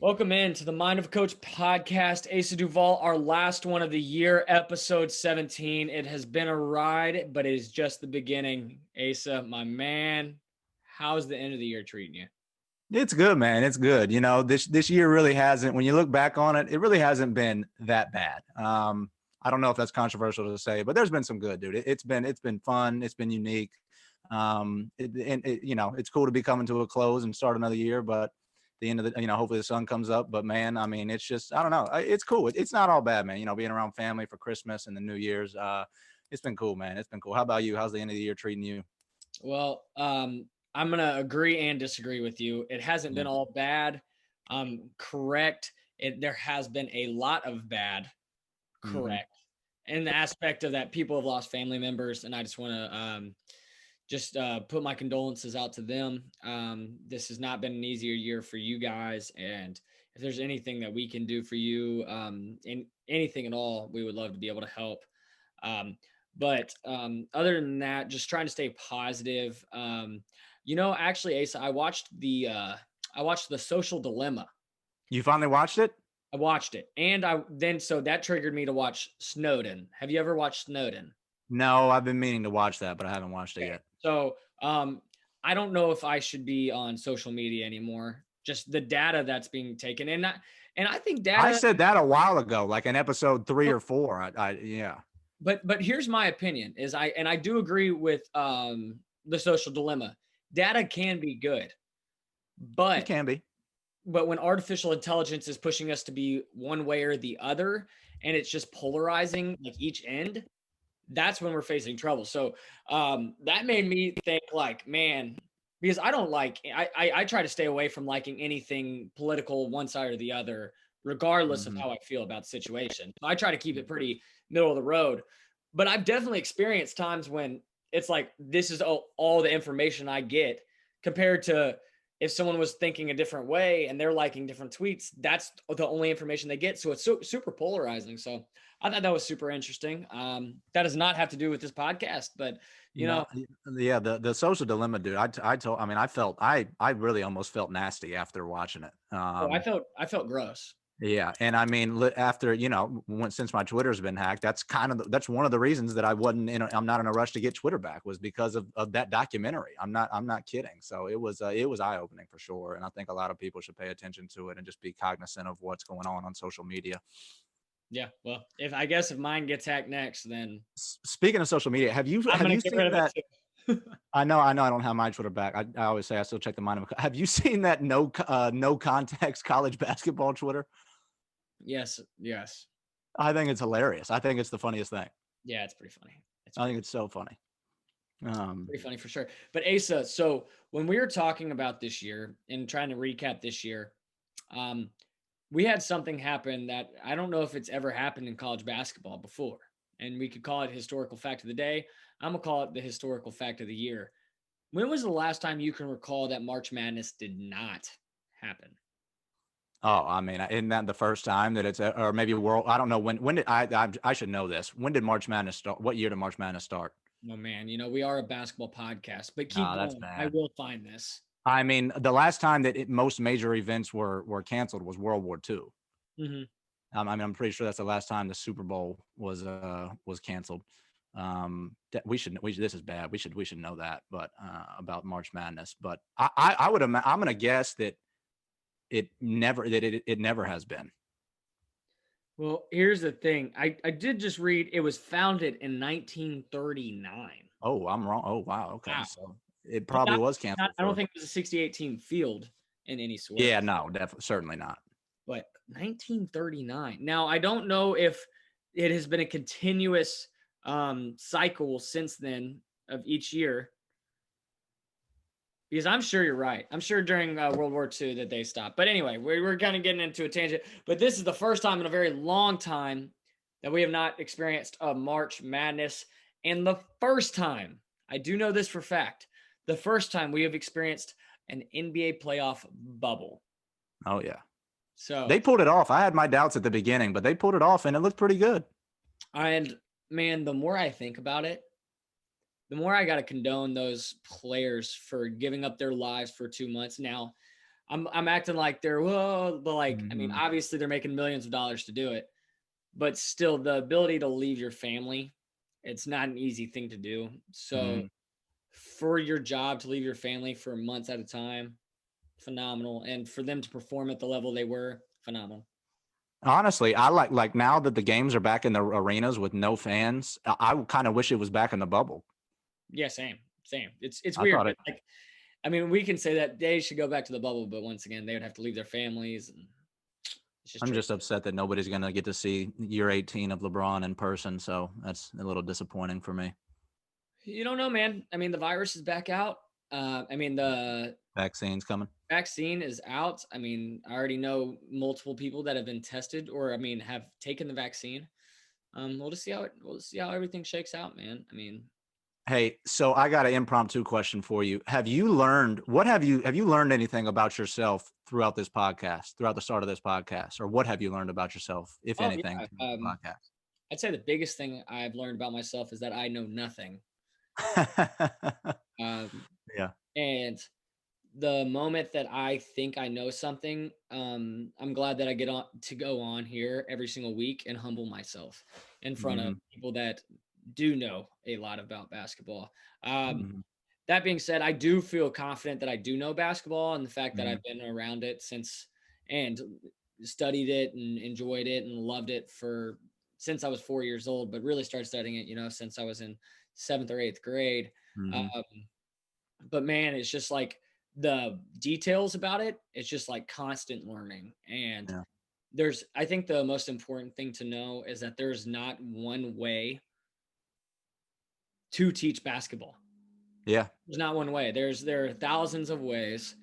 Welcome in to the Mind of a Coach podcast. Asa Duvall, our last one of the year, episode 17. It has been a ride, but it is just the beginning. Asa, my man, how's the end of the year treating you? It's good, man. It's good. You know, this year really hasn't, when you look back on it, it really hasn't been that bad. I don't know if that's controversial to say, but there's been some good, dude. It's been fun. It's been unique. It's cool to be coming to a close and start another year, but the end of the, hopefully the sun comes up. But man, I mean, it's just, I don't know. It's cool. It's not all bad, man. You know, being around family for Christmas and the New Year's. It's been cool, man. It's been cool. How about you? How's the end of the year treating you? Well, I'm going to agree and disagree with you. It hasn't been all bad. Correct. There has been a lot of bad. Correct. In the aspect of that people have lost family members, and I just want to put my condolences out to them. This has not been an easier year for you guys, and if there's anything that we can do for you, in anything at all, we would love to be able to help. But other than that, just trying to stay positive. Actually, Asa, I watched the Social Dilemma. You finally watched it? I watched it, and so that triggered me to watch Snowden. Have you ever watched Snowden? No, I've been meaning to watch that, but I haven't watched it yet. So I don't know if I should be on social media anymore. Just the data that's being taken, and I think data. I said that a while ago, like in episode 3 or 4. Yeah. But here's my opinion: I do agree with the Social Dilemma. Data can be good, but It can be. But when artificial intelligence is pushing us to be one way or the other, and it's just polarizing like each end, that's when we're facing trouble. So that made me think like, man, because I don't like, I try to stay away from liking anything political one side or the other, regardless of how I feel about the situation. I try to keep it pretty middle of the road, but I've definitely experienced times when it's like, this is all the information I get compared to if someone was thinking a different way and they're liking different tweets, that's the only information they get. So it's so super polarizing. So I thought that was super interesting. That does not have to do with this podcast, but the Social Dilemma, dude. I really almost felt nasty after watching it. I felt gross. Yeah, and I mean, after since my Twitter's been hacked, that's one of the reasons that I'm not in a rush to get Twitter back, was because of that documentary. I'm not kidding. So it was eye opening for sure, and I think a lot of people should pay attention to it and just be cognizant of what's going on social media. Yeah, well, if mine gets hacked next, then speaking of social media, have you seen that? I know I don't have my Twitter back. I always say I still check the mind. Have you seen that no context college basketball Twitter? Yes. I think it's hilarious. I think it's the funniest thing. Yeah, it's pretty funny. I think it's so funny. Pretty funny for sure. But Asa, so when we were talking about this year and trying to recap this year, we had something happen that I don't know if it's ever happened in college basketball before. And we could call it historical fact of the day. I'm going to call it the historical fact of the year. When was the last time you can recall that March Madness did not happen? Oh, I mean, isn't that the first time that it's, or maybe world? I don't know when did I should know this. When did March Madness start? What year did March Madness start? Oh man, we are a basketball podcast, but keep going. That's bad. I will find this. I mean, the last time that most major events were canceled was World War II. Mm-hmm. I mean, I'm pretty sure that's the last time the Super Bowl was canceled. This is bad. We should know that, but about March Madness. But I'm gonna guess that it never has been. Well, here's the thing. I did just read it was founded in 1939. Oh, I'm wrong. Oh, wow. Okay. Wow. So it probably was canceled. I don't think it was a 68 team field in any sort. Yeah, no, definitely, certainly not. But 1939. Now, I don't know if it has been a continuous cycle since then of each year. Because I'm sure you're right. I'm sure during World War II that they stopped. But anyway, we're kind of getting into a tangent. But this is the first time in a very long time that we have not experienced a March Madness. And the first time, I do know this for a fact, the first time we have experienced an NBA playoff bubble. Oh, yeah. So they pulled it off. I had my doubts at the beginning, but they pulled it off, and it looked pretty good. And, man, the more I think about it, the more I got to condone those players for giving up their lives for 2 months. Now, I'm acting like they're, whoa, but like, I mean, Mhm. obviously they're making millions of dollars to do it, but still the ability to leave your family, it's not an easy thing to do. So Mhm. for your job to leave your family for months at a time, phenomenal. And for them to perform at the level they were, phenomenal. Honestly, I like now that the games are back in the arenas with no fans, I kind of wish it was back in the bubble. Yeah, same. It's I weird, thought but it. like, I mean, we can say that they should go back to the bubble, but once again, they would have to leave their families, and it's just I'm true. just upset that nobody's gonna get to see year 18 of LeBron in person, so that's a little disappointing for me. You don't know, man. I mean, the virus is back out. I mean, the Vaccines coming. vaccine is out. I mean, I already know multiple people that have been tested, or I mean, have taken the vaccine. We'll see how everything shakes out, man. I mean, Hey, so I got an impromptu question for you. Have you learned anything about yourself throughout this podcast, throughout the start of this podcast, or what have you learned about yourself, if oh anything, yeah. throughout the I'd say the biggest thing I've learned about myself is that I know nothing. podcast? Um, Yeah. and the moment that I think I know something, I'm glad that I get on to go on here every single week and humble myself in front of Hmm. people that do know a lot about basketball. Um, Hmm. that being said, I do feel confident that I do know basketball, and the fact that Hmm. I've been around it since and studied it and enjoyed it and loved it for since I was 4 years old, but really started studying it, since I was in seventh or eighth grade. Hmm. Um, but man, it's just like the details about it, it's just like constant learning. And Yeah. I think the most important thing to know is that there's not one way to teach basketball. Yeah. There's not one way. There are thousands of ways.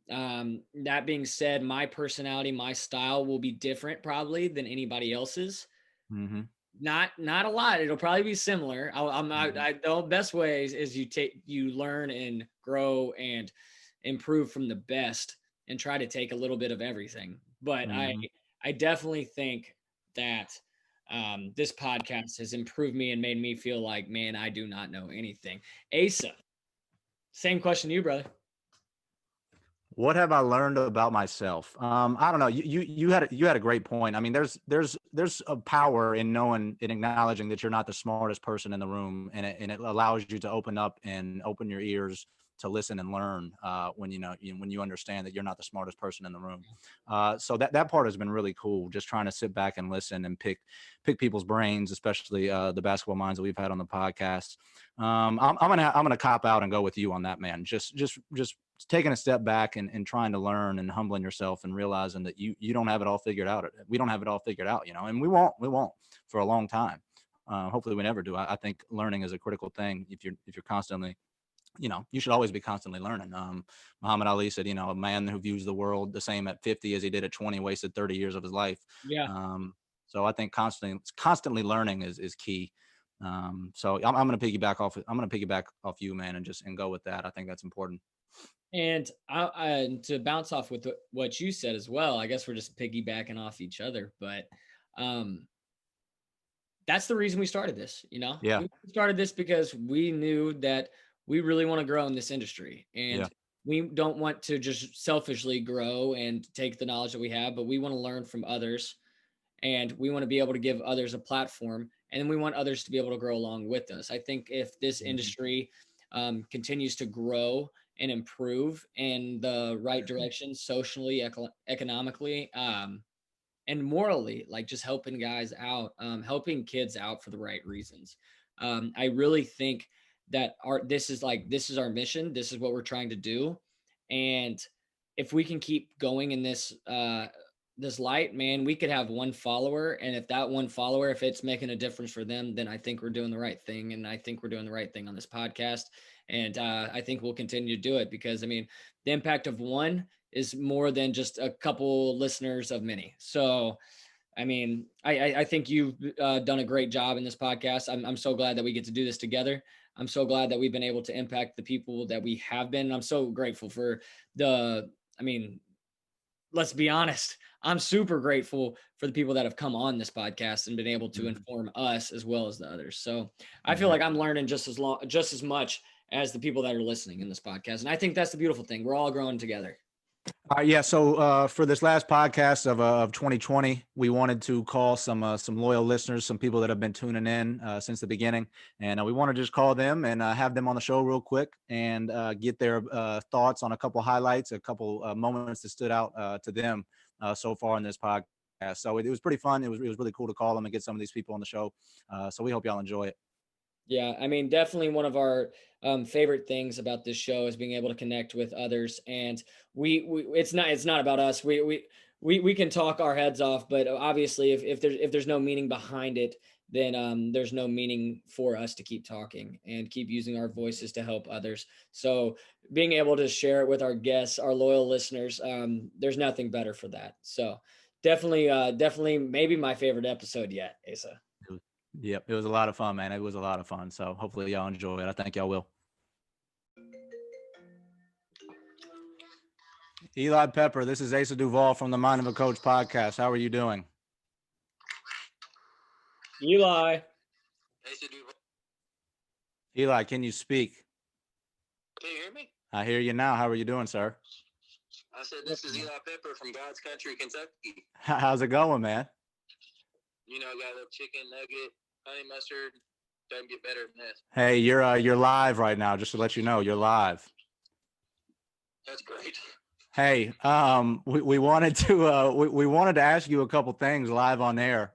That being said, my personality, my style will be different probably than anybody else's. Hmm. Not a lot. It'll probably be similar. I'm not. Hmm. The best ways is you learn and grow and improve from the best and try to take a little bit of everything. But Hmm. I definitely think that this podcast has improved me and made me feel like, man, I do not know anything. Asa, same question to you, brother. What have I learned about myself? I don't know. You had a great point. I mean, there's a power in knowing and acknowledging that you're not the smartest person in the room, and it allows you to open up and open your ears to listen and learn when when you understand that you're not the smartest person in the room. So that part has been really cool. Just trying to sit back and listen and pick people's brains, especially the basketball minds that we've had on the podcast. I'm gonna cop out and go with you on that, man. Just taking a step back and trying to learn and humbling yourself and realizing that you don't have it all figured out. We don't have it all figured out, and we won't for a long time. Hopefully we never do. I think learning is a critical thing. If you're constantly, you should always be constantly learning. Muhammad Ali said, a man who views the world the same at 50 as he did at 20 wasted 30 years of his life. Yeah. So I think constantly learning is key. So I'm going to piggyback off you, man, and go with that. I think that's important. And to bounce off with what you said as well, I guess we're just piggybacking off each other, but um, that's the reason we started this. Yeah. We started this because we knew that we really want to grow in this industry, Yeah. and we don't want to just selfishly grow and take the knowledge that we have, but we want to learn from others, and we want to be able to give others a platform, and we want others to be able to grow along with us. I think if this Mhm. industry continues to grow and improve in the right direction, socially, economically, and morally, like just helping guys out, helping kids out for the right reasons. I really think that this is our mission. This is what we're trying to do, and if we can keep going in this light, man, we could have one follower, and if that one follower, if it's making a difference for them, then I think we're doing the right thing, and I think we're doing the right thing on this podcast, and I think we'll continue to do it because I mean, the impact of one is more than just a couple listeners of many. So, I mean, I think you've done a great job in this podcast. I'm so glad that we get to do this together. I'm so glad that we've been able to impact the people that we have been. I'm so grateful for I mean, let's be honest. I'm super grateful for the people that have come on this podcast and been able to Mhm. inform us as well as the others. So I feel Mhm. like I'm learning just as much as the people that are listening in this podcast. And I think that's the beautiful thing. We're all growing together. Yeah. So for this last podcast of 2020, we wanted to call some loyal listeners, some people that have been tuning in since the beginning, and we want to just call them and have them on the show real quick and get their thoughts on a couple highlights, a couple moments that stood out to them so far in this podcast. So it was pretty fun. It was really cool to call them and get some of these people on the show. So we hope y'all enjoy it. Yeah, I mean, definitely one of our favorite things about this show is being able to connect with others, and we it's not about us. We can talk our heads off, but obviously, if there's no meaning behind it, then there's no meaning for us to keep talking and keep using our voices to help others. So being able to share it with our guests, our loyal listeners, there's nothing better for that. So definitely, maybe my favorite episode yet, Asa. Yep, it was a lot of fun, man. It was a lot of fun. So hopefully y'all enjoy it. I think y'all will. Eli Pepper, this is Asa Duvall from the Mind of a Coach podcast. How are you doing? Eli. Asa Duvall. Eli, can you speak? Can you hear me? I hear you now. How are you doing, sir? I said, this is Eli Pepper from God's Country, Kentucky. How's it going, man? You know, got a little chicken nugget, honey mustard. Doesn't get better than this. Hey, you're live right now. Just to let you know, you're live. That's great. Hey, we wanted to we wanted to ask you a couple things live on air.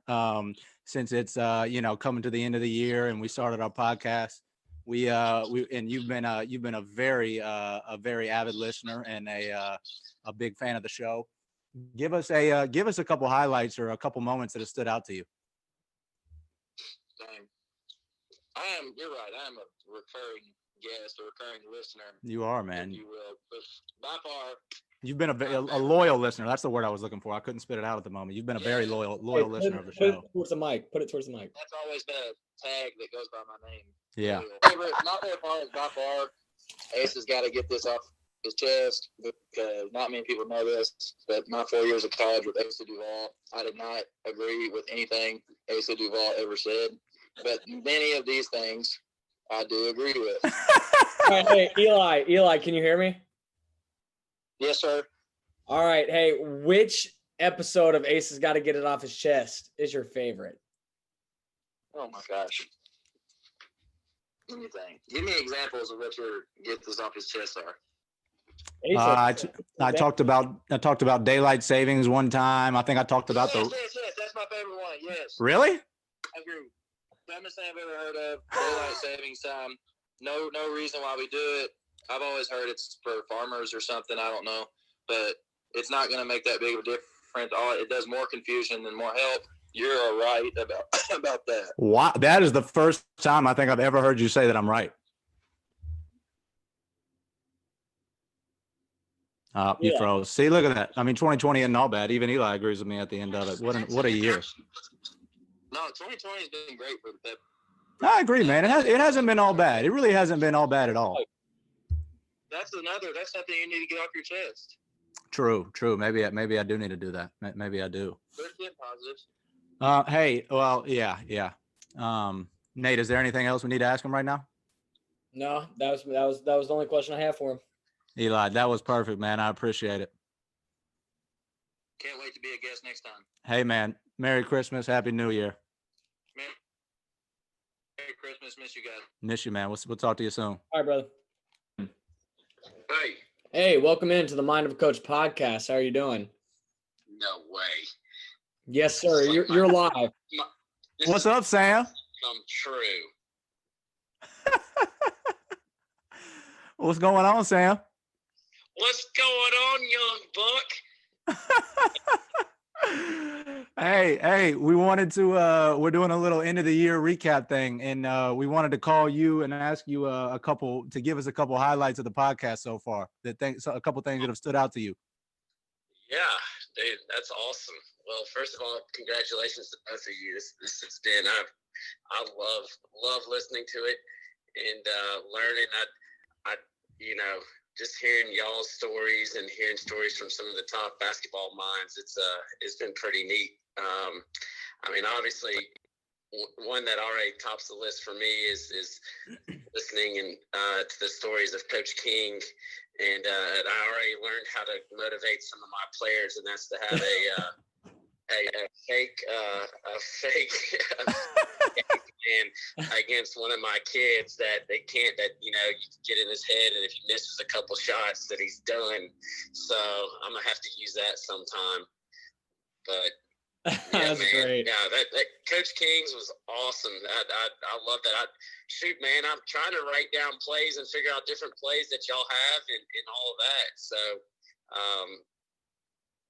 Since it's coming to the end of the year and we started our podcast. We and you've been a very avid listener and a big fan of the show. Give us a couple highlights or a couple moments that have stood out to you. You're right. I am a recurring guest, a recurring listener. You are, man. You will, but by far. You've been a loyal listener. That's the word I was looking for. I couldn't spit it out at the moment. You've been a very loyal listener of the show. Put it towards the mic. Put it towards the mic. That's always been a tag that goes by my name. Yeah. My favorite part is by far, Ace has got to get this off his chest because not many people know this, but my 4 years of college with Asa Duvall, I did not agree with anything Asa Duvall ever said, but many of these things I do agree with. All right, hey, Eli, can you hear me? Yes, sir. All right. Hey, which episode of Ace has got to get it off his chest is your favorite? Oh my gosh. Let me think. Give me examples of what your get this off his chest are. I talked about daylight savings one time. I think I talked about yes, that's my favorite one. Yes. Really? I agree. Dumbest thing I've ever heard of. Daylight savings time. No reason why we do it. I've always heard it's for farmers or something. I don't know, but it's not going to make that big of a difference. It does more confusion than more help. You're right about that. Wow, that is the first time I think I've ever heard you say that I'm right. You froze. See, look at that. I mean, 2020 isn't all bad. Even Eli agrees with me at the end of it. What a year. No, 2020 has been great for the Pepper. I agree, man. It hasn't been all bad. It really hasn't been all bad at all. That's something you need to get off your chest. True. Maybe I do need to do that. Maybe I do. There's good positives. Hey, well, yeah. Nate, is there anything else we need to ask him right now? No, that was the only question I have for him. Eli, that was perfect, man. I appreciate it. Can't wait to be a guest next time. Hey, man. Merry Christmas. Happy New Year. Merry Christmas. Miss you guys. Miss you, man. We'll talk to you soon. All right, brother. Hey. Hey, welcome into the Mind of a Coach podcast. How are you doing? No way. Yes, sir. You're live. What's up, Sam? Come true. What's going on, Sam? What's going on, young buck? Hey, we wanted to we're doing a little end of the year recap thing, and we wanted to call you and ask you to give us a couple highlights of the podcast so far. A couple things that have stood out to you. Yeah, dude, that's awesome. Well, first of all, congratulations to both of you. This has been I love listening to it and learning. I just hearing y'all's stories and hearing stories from some of the top basketball minds, it's been pretty neat. I mean, obviously, one that already tops the list for me is listening and to the stories of Coach King and I already learned how to motivate some of my players, and that's to have a fake plan against one of my kids that they can't, that you can get in his head, and if he misses a couple shots that he's done. So I'm gonna have to use that sometime. But yeah, That's man. great. Yeah, that Coach Kings was awesome. I love that. Man, I'm trying to write down plays and figure out different plays that y'all have and all of that. So,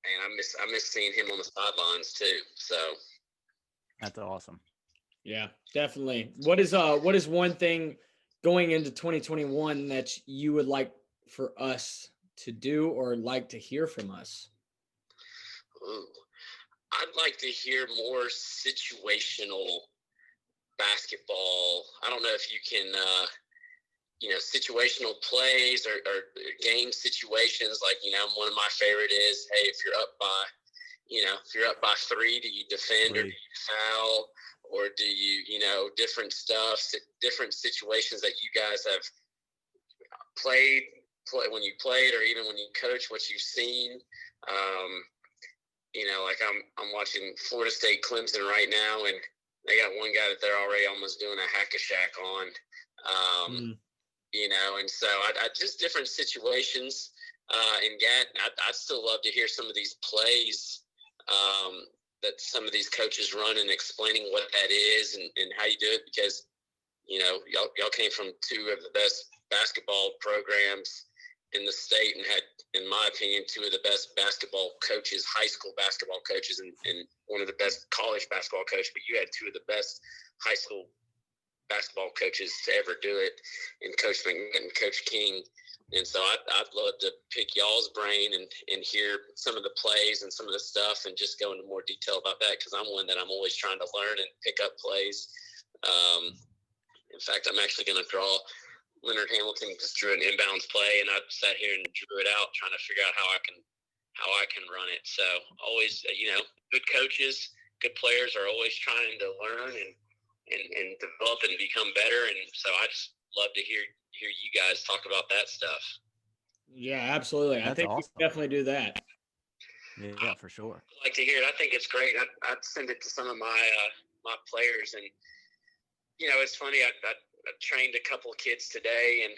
and I miss seeing him on the sidelines too. So That's awesome. Yeah, definitely. What is one thing going into 2021 that you would like for us to do or like to hear from us? ooh, I'd like to hear more situational basketball. I don't know if you can, situational plays or game situations. Like, one of my favorite is, hey, if you're up by 3, do you defend or do you foul? Or do you, different stuff, different situations that you guys have played when you played, or even when you coach, what you've seen. Like I'm watching Florida State Clemson right now, and they got one guy that they're already almost doing a hack-a-shack on. And so I just different situations. And I'd still love to hear some of these plays that some of these coaches run, and explaining what that is and how you do it, because y'all came from 2 of the best basketball programs in the state, and had, in my opinion, 2 of the best basketball coaches, high school basketball coaches, and one of the best college basketball coaches. But you had 2 of the best high school basketball coaches to ever do it, in Coach McNutt and Coach King. And so I'd love to pick y'all's brain and hear some of the plays and some of the stuff, and just go into more detail about that, because I'm one that I'm always trying to learn and pick up plays. In fact, I'm actually going to draw. Leonard Hamilton just drew an inbounds play, and I sat here and drew it out, trying to figure out how I can run it. So always, good coaches, good players are always trying to learn and develop and become better. And so I just love to hear you guys talk about that stuff. Yeah, absolutely. I think awesome. We definitely do that. Yeah, for sure. I'd like to hear it. I think it's great. I'd send it to some of my players, and it's funny. I trained a couple of kids today, and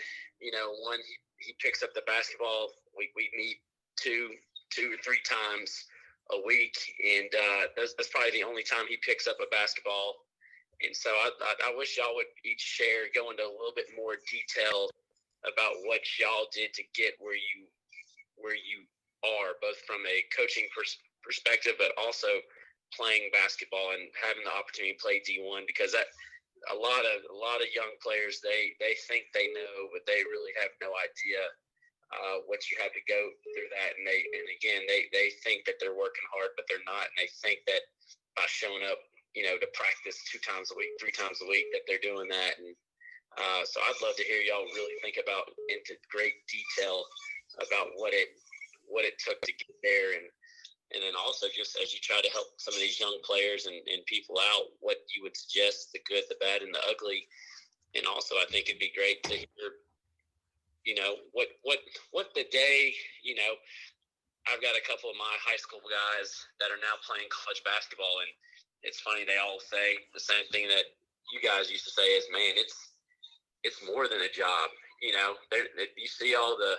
one he picks up the basketball. We meet two or 3 times a week, and that's probably the only time he picks up a basketball. And so I wish y'all would each go into a little bit more detail about what y'all did to get where you are, both from a coaching perspective, but also playing basketball and having the opportunity to play D1, because that a lot of young players, they think they know, but they really have no idea what you have to go through that. And they think that they're working hard, but they're not. And they think that by showing up, to practice 2 times a week, 3 times a week, that they're doing that. And so I'd love to hear y'all really think about into great detail about what it took to get there. And then also, just as you try to help some of these young players and people out, what you would suggest, the good, the bad, and the ugly. And also, I think it'd be great to hear, what the day, I've got a couple of my high school guys that are now playing college basketball, and it's funny, they all say the same thing that you guys used to say is, man, it's more than a job. You see all the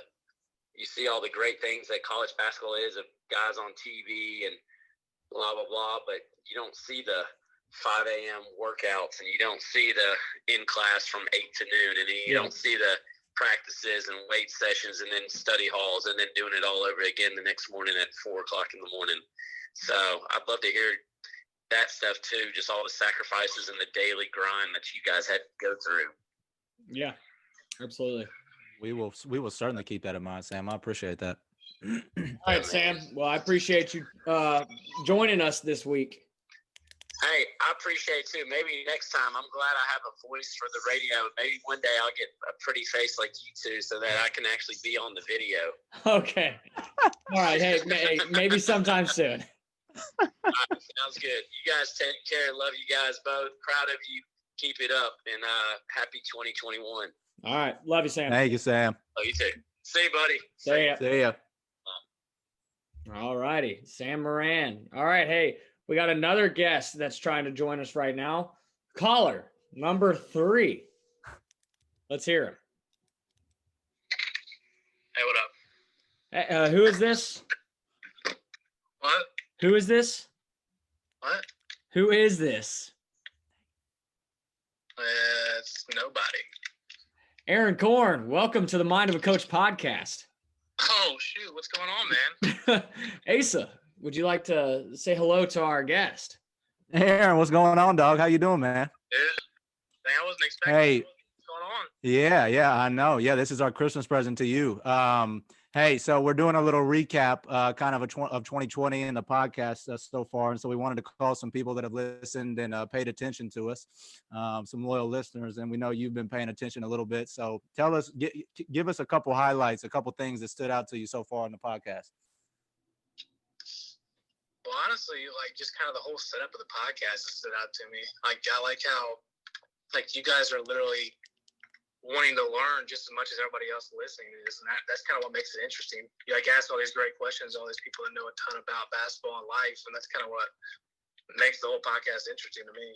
great things that college basketball is, of guys on TV and blah, blah, blah, but you don't see the 5 a.m. workouts, and you don't see the in class from 8 to noon, and you don't see the practices and weight sessions and then study halls, and then doing it all over again the next morning at 4 o'clock in the morning. So I'd love to hear that stuff too, just all the sacrifices and the daily grind that you guys had to go through. Yeah, absolutely. We will certainly keep that in mind, Sam. I appreciate that. All right, Sam. Well, I appreciate you joining us this week. Hey, I appreciate it too. Maybe next time, I'm glad I have a voice for the radio. Maybe one day I'll get a pretty face like you two, so that I can actually be on the video. Okay. All right. Hey, maybe sometime soon. All right, sounds good. You guys take care. Love you guys both. Proud of you. Keep it up, and happy 2021. All right. Love you, Sam. Thank you, Sam. Oh, you too. See you, buddy. See ya. See ya. All righty. Sam Moran. All right. Hey, we got another guest that's trying to join us right now. Caller number 3. Let's hear him. Hey, what up? Hey, who is this? What? Who is this? What? Who is this? It's nobody. Aaron Korn. Welcome to the Mind of a Coach podcast. Oh, shoot. What's going on, man? Asa, would you like to say hello to our guest? Hey, Aaron, what's going on, dog? How you doing, man? Yeah. Dang, I wasn't expecting Hey. what's going on. Yeah, I know. Yeah, this is our Christmas present to you. Hey, so we're doing a little recap, kind of of 2020 in the podcast so far, and so we wanted to call some people that have listened and paid attention to us, some loyal listeners, and we know you've been paying attention a little bit. So tell us, give us a couple highlights, a couple things that stood out to you so far in the podcast. Well, honestly, like just kind of the whole setup of the podcast stood out to me. Like I like how, like you guys are literally wanting to learn just as much as everybody else listening is, and that's kind of what makes it interesting. You like ask all these great questions, all these people that know a ton about basketball and life, and that's kind of what makes the whole podcast interesting to me.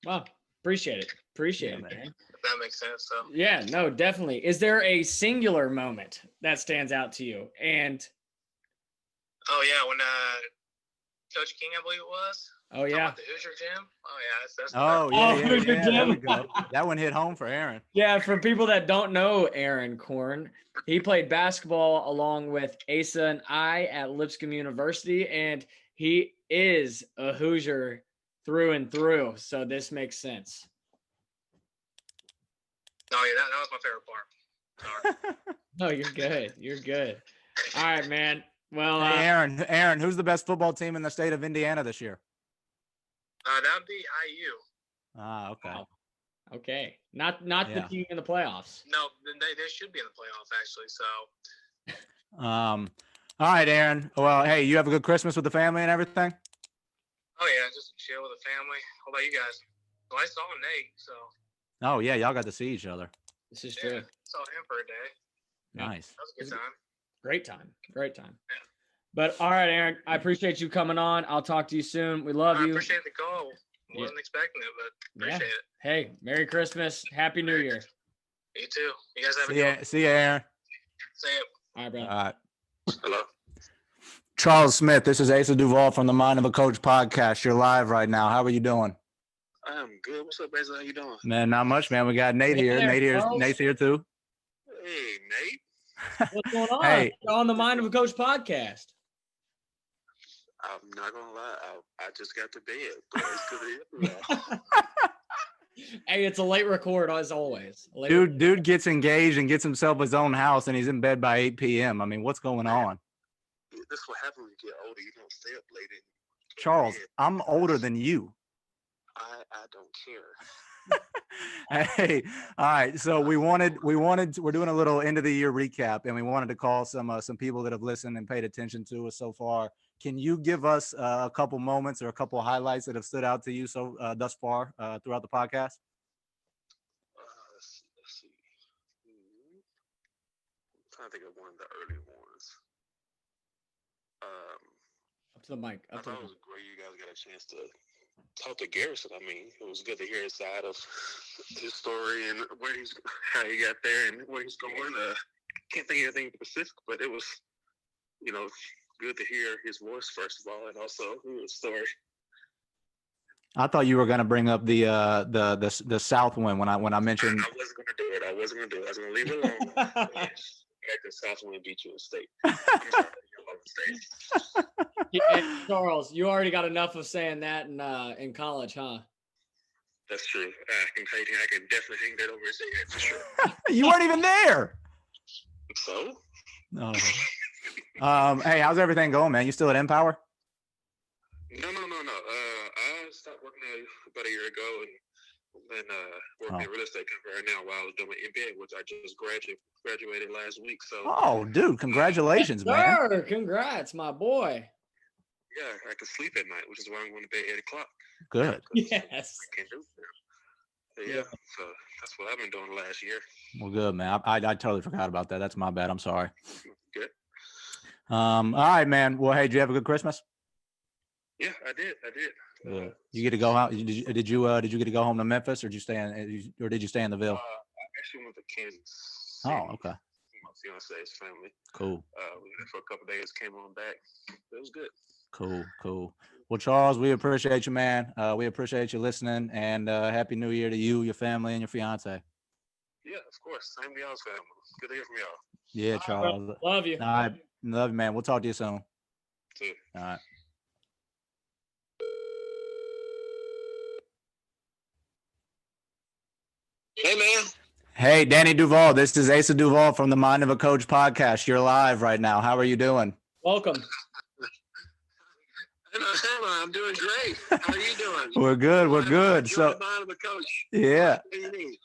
Well, appreciate it. Appreciate it, man. If that makes sense. So yeah, no, definitely. Is there a singular moment that stands out to you? And oh yeah, when Coach King, I believe it was. oh yeah, The Hoosier Gym. Oh yeah, that's Oh Oh, yeah, good there we Jim. go. That one hit home for Aaron. yeah. For people that don't know Aaron Korn, he played basketball along with Asa and I at Lipscomb University, and he is a Hoosier through and through. So this makes sense. Oh yeah, that was my favorite part. Sorry. No, you're good. You're good. All right, man. Well, Hey, Aaron, who's the best football team in the state of Indiana this year? That'd be IU. Ah, okay. Wow. Okay. Not the Yeah. team in the playoffs. No, they should be in the playoffs actually. So All right, Aaron. Well, hey, you have a good Christmas with the family and everything? oh yeah, just chill with the family. How about you guys? Well, I saw Nate, so Oh yeah, y'all got to see each other. This is yeah, true. saw him for a day. Yeah. Nice. That was a good time. Great time. Great time. Yeah. But all right, Aaron, I appreciate you coming on. I'll talk to you soon. We love I you. appreciate the call. Wasn't expecting it, but Yeah. appreciate it. Hey, Merry Christmas. Happy New Year. You too. You guys have a See good ya, see ya, Aaron. See ya. All right, brother. All right. Hello. Charles Smith, this is Asa Duvall from the Mind of a Coach podcast. You're live right now. How are you doing? I'm good. What's up, Asa? How you doing? Man, not much, man. We got Nate Hey here. there, Charles. Nate's here too. Hey, Nate. What's going on? Hey. You're on the Mind of a Coach podcast. I'm not gonna lie. I just got to bed. But it's good to hear from y'all. Hey, it's a late record as always. Dude gets engaged and gets himself his own house and he's in bed by 8 p.m. I mean, what's going on? This is what happens when you get older. You don't stay up late. Charles, I'm older than you. I don't care. Hey, all right. So we're doing a little end of the year recap, and we wanted to call some people that have listened and paid attention to us so far. Can you give us a couple moments or a couple highlights that have stood out to you thus far throughout the podcast? Let's see. I'm trying to think of one of the early ones. Up to the mic. I thought it was great you guys got a chance to talk to Garrison. I mean, it was good to hear his side of his story and how he got there and where he's going. Can't think of anything specific, but it was, good to hear his voice first of all, and also his story. I thought you were going to bring up the South win when I mentioned. I wasn't going to do it. I was going to leave it alone. The South win beat you in state. Yeah, Charles, you already got enough of saying that in college, huh? That's true. I can definitely hang that over his head for sure. You weren't even there. So? No. Hey, how's everything going, man? You still at Empower? No. I stopped working about a year ago and working in real estate company right now while I was doing my MBA, which I just graduated last week. So. Oh, dude, congratulations, man. Sir, congrats, my boy. Yeah, I can sleep at night, which is why I'm going to bed at 8 o'clock. Good. Yes. I can't do Yeah. So that's what I've been doing the last year. Well, good, man. I totally forgot about that. That's my bad. I'm sorry. Good. All right, man. Well, hey, did you have a good Christmas? Yeah, I did. Good. You get to go out. Did you get to go home to Memphis, or did you stay in the Ville? I actually went to Kansas Oh, City. okay. My fiance's family. Cool. We were there for a couple of days, came on back. It was good. Cool. Well, Charles, we appreciate you, man. We appreciate you listening, and Happy New Year to you, your family, and your fiance. Yeah, of course. Same to y'all's family. Good to hear from y'all. Yeah, Charles. Love you. All right. Love you, man. We'll talk to you soon. See you. All right. Hey, man. Hey, Danny Duvall. This is Asa Duvall from the Mind of a Coach podcast. You're live right now. How are you doing? Welcome. I'm doing great. How are you doing? We're good. So, the Mind of a Coach. yeah. What do you need?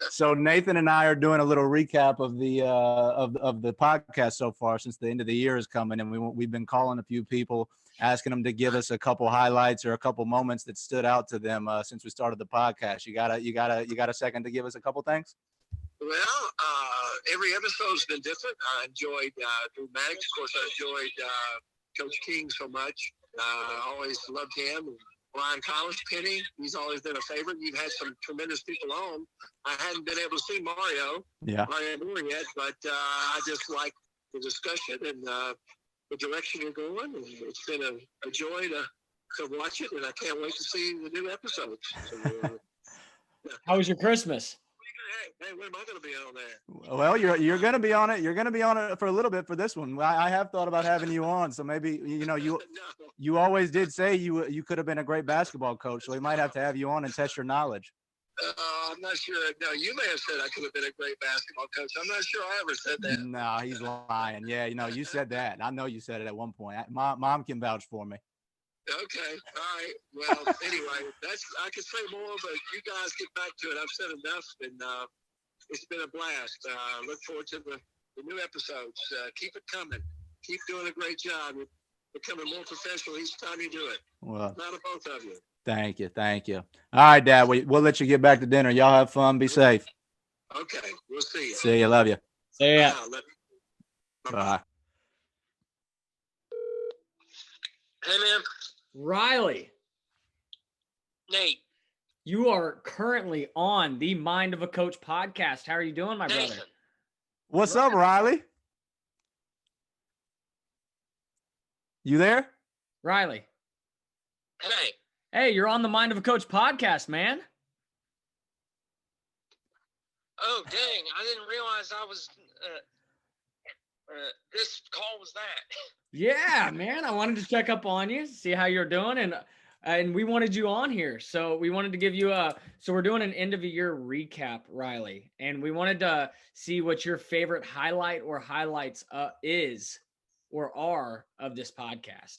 So Nathan and I are doing a little recap of the of the podcast so far, since the end of the year is coming, and we've been calling a few people, asking them to give us a couple highlights or a couple moments that stood out to them since we started the podcast. You got a second to give us a couple things? Well, every episode's been different. I enjoyed Drew Maddox. Of course, I enjoyed Coach King so much. I always loved him. Brian Collins, Penny, he's always been a favorite. You've had some tremendous people on. I hadn't been able to see Mario Moran yet, but I just like the discussion and the direction you're going. And it's been a joy to watch it, and I can't wait to see the new episodes. So, How was your Christmas? Hey, when am I going to be on there? Well, you're going to be on it. You're going to be on it for a little bit for this one. I have thought about having you on, so maybe you always did say you could have been a great basketball coach, so we might have to have you on and test your knowledge. I'm not sure. No, you may have said I could have been a great basketball coach. I'm not sure I ever said that. No, he's lying. Yeah, you said that. I know you said it at one point. Mom can vouch for me. Okay. All right. Well, anyway, I could say more, but you guys get back to it. I've said enough, and it's been a blast. Look forward to the new episodes. Keep it coming. Keep doing a great job. You're becoming more professional each time you do it. Well, not of both of you. Thank you. All right, Dad. We'll let you get back to dinner. Y'all have fun. Be safe. Okay. We'll see you. See you. Love you. See ya. Bye. Hey, man. Riley, Nate. you are currently on the Mind of a Coach podcast. How are you doing, my brother? Nathan. What's up, Riley? You there? Riley. Hey. Hey, you're on the Mind of a Coach podcast, man. Oh, dang. I didn't realize I was this call was that. Yeah, man. I wanted to check up on you, see how you're doing, and we wanted you on here. So we wanted to give you so we're doing an end of the year recap, Riley, and we wanted to see what your favorite highlight or highlights is or are of this podcast.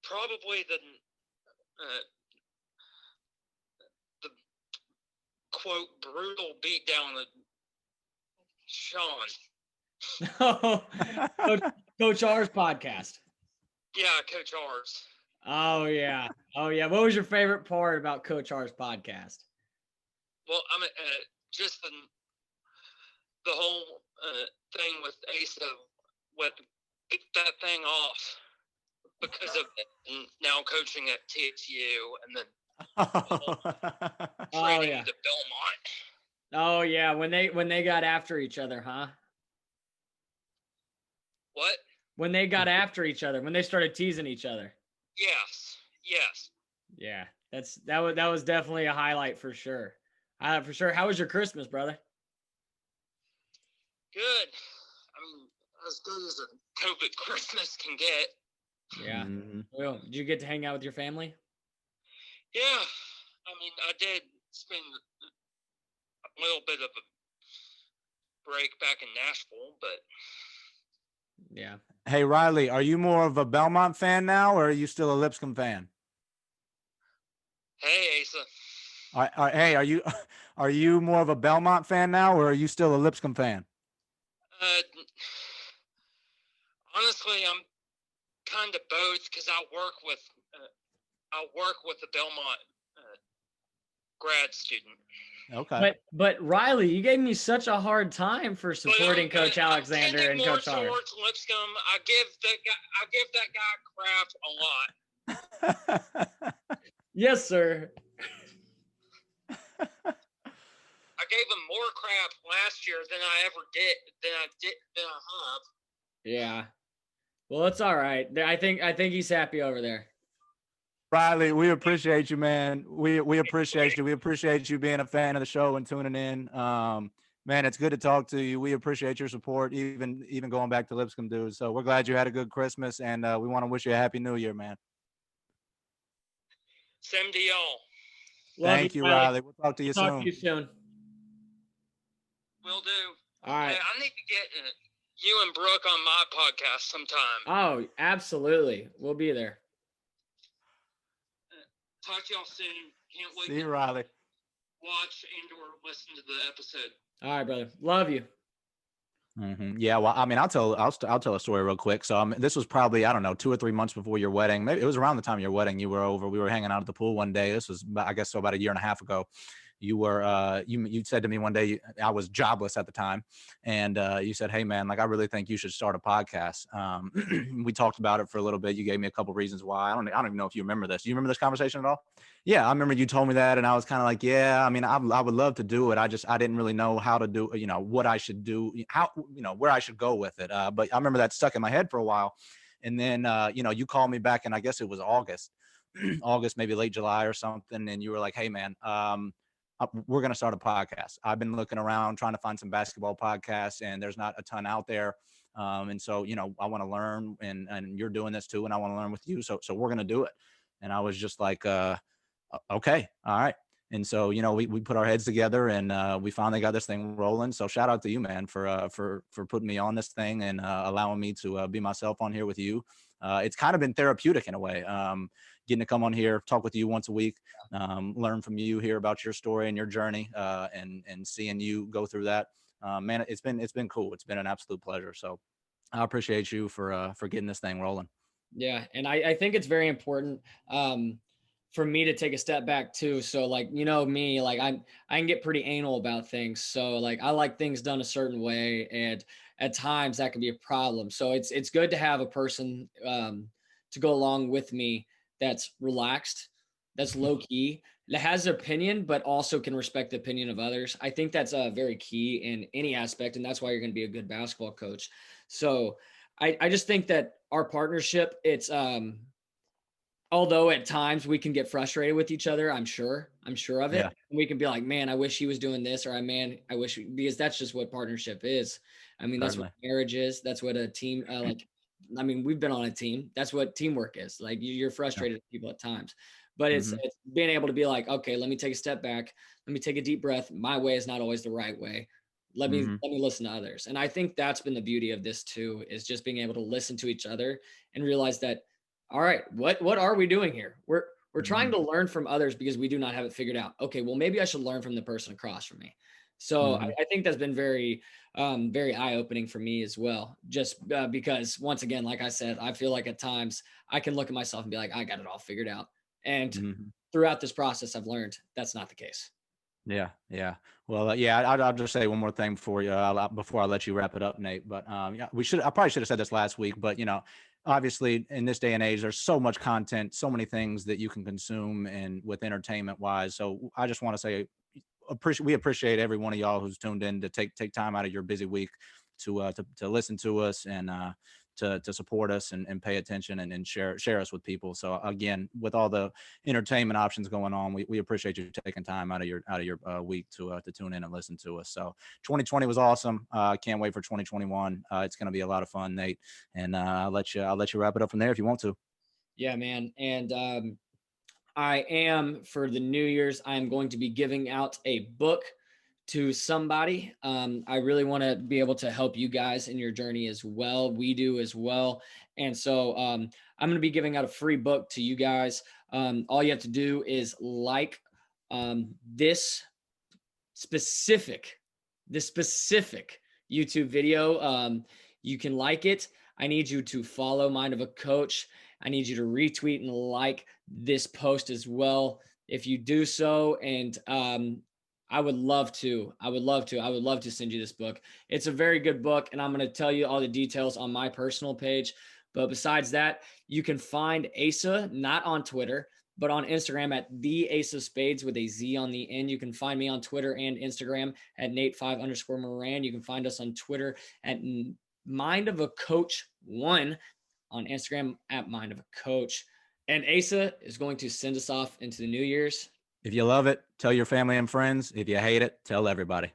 Probably the quote brutal beatdown of Sean. Coach R's podcast. Yeah, Coach R's. Oh yeah. What was your favorite part about Coach R's podcast? Well, I mean, just the whole thing with Asa, get that thing off because of now coaching at TSU and then trading to Belmont. Oh yeah, when they got after each other, huh? What? When they got after each other, when they started teasing each other. Yes. Yeah, that was definitely a highlight for sure. For sure. How was your Christmas, brother? Good. I mean, as good as a COVID Christmas can get. Yeah. Mm-hmm. Well, did you get to hang out with your family? Yeah. I mean, I did spend a little bit of a break back in Nashville, but yeah. Hey, Riley, are you more of a Belmont fan now, or are you still a Lipscomb fan? Hey, Asa. Hey, are you more of a Belmont fan now, or are you still a Lipscomb fan? Honestly, I'm kind of both because I work with a Belmont grad student. Okay. But Riley, you gave me such a hard time for supporting Coach Alexander and Coach Hart. Towards Lipscomb, I give that guy crap a lot. Yes, sir. I gave him more crap last year than I have. Yeah. Well, it's all right. I think he's happy over there. Riley, we appreciate you, man. We appreciate you. We appreciate you being a fan of the show and tuning in. Man, it's good to talk to you. We appreciate your support, even going back to Lipscomb, dude. So we're glad you had a good Christmas, and we want to wish you a happy New Year, man. Same to y'all. Thank you, Riley. We'll talk to you soon. Talk to you soon. Will do. All right. Hey, I need to get you and Brooke on my podcast sometime. Oh, absolutely. We'll be there. Talk to y'all soon. Can't wait. See you, Riley. Watch and/or listen to the episode. All right, brother. Love you. Mm-hmm. Yeah, well, I mean, I'll tell a story real quick. So this was probably, I don't know, 2 or 3 months before your wedding. Maybe it was around the time of your wedding. You were over. We were hanging out at the pool one day. This was, I guess, so about a year and a half ago. You were you said to me one day, I was jobless at the time, and you said, "Hey man, like I really think you should start a podcast." We talked about it for a little bit. You gave me a couple reasons why. I don't even know if you remember this. Do you remember this conversation at all? Yeah, I remember you told me that, and I was kind of like, yeah, I mean, I would love to do it. I didn't really know how to do, what I should do, how, where I should go with it. But I remember that stuck in my head for a while, and then you called me back, and I guess it was August, maybe late July or something, and you were like, "Hey man, we're going to start a podcast." I've been looking around trying to find some basketball podcasts, and there's not a ton out there. And so, I want to learn, and you're doing this too, and I want to learn with you. So we're going to do it. And I was just like, okay, all right. And so, we put our heads together, and we finally got this thing rolling. So shout out to you, man, for putting me on this thing and allowing me to be myself on here with you. It's kind of been therapeutic in a way. Getting to come on here, talk with you once a week, learn from you, hear about your story and your journey, and seeing you go through that. Man, it's been cool. It's been an absolute pleasure. So I appreciate you for getting this thing rolling. Yeah. And I think it's very important for me to take a step back too. So like, me, like I can get pretty anal about things. So like, I like things done a certain way, and at times that can be a problem. So it's good to have a person to go along with me that's relaxed, that's low key, that has an opinion, but also can respect the opinion of others. I think that's very key in any aspect. And that's why you're going to be a good basketball coach. So I just think that our partnership, it's, although at times we can get frustrated with each other, I'm sure of it. Yeah. We can be like, man, I wish he was doing this, or I wish, because that's just what partnership is. I mean, that's what marriage is. That's what a team, we've been on a team. That's what teamwork is. Like you're frustrated with people at times, but it's being able to be like, okay, let me take a step back. Let me take a deep breath. My way is not always the right way. Let me listen to others. And I think that's been the beauty of this too, is just being able to listen to each other and realize that, all right, what are we doing here? We're trying to learn from others because we do not have it figured out. Okay, well, maybe I should learn from the person across from me. So I think that's been very, very eye-opening for me as well, just because once again, like I said, I feel like at times I can look at myself and be like, I got it all figured out. And throughout this process, I've learned that's not the case. Yeah. Yeah. Well, I'll just say one more thing before I let you wrap it up, Nate. But I probably should have said this last week, but obviously in this day and age, there's so much content, so many things that you can consume and with entertainment wise. So I just want to say, we appreciate every one of y'all who's tuned in to take time out of your busy week to listen to us and to support us and pay attention and share us with people. So again, with all the entertainment options going on, we appreciate you taking time out of your week to tune in and listen to us. So 2020 was awesome. Can't wait for 2021. It's going to be a lot of fun, Nate. And I'll let you wrap it up from there if you want to. Yeah, man. And I am, for the New Year's, I'm going to be giving out a book to somebody. I really want to be able to help you guys in your journey as well. We do as well. And so I'm going to be giving out a free book to you guys. All you have to do is like this specific YouTube video. You can like it. I need you to follow Mind of a Coach. I need you to retweet and like this post as well. If you do so, and I would love to send you this book. It's a very good book, and I'm going to tell you all the details on my personal page. But besides that, you can find Asa not on Twitter, but on Instagram at the Ace of Spades with a Z on the end. You can find me on Twitter and Instagram at Nate5_Moran. You can find us on Twitter at Mind of a Coach 1, on Instagram at Mind of a Coach. And Asa is going to send us off into the New Year's. If you love it, tell your family and friends. If you hate it, tell everybody.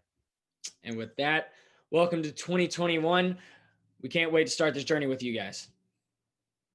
And with that, welcome to 2021. We can't wait to start this journey with you guys.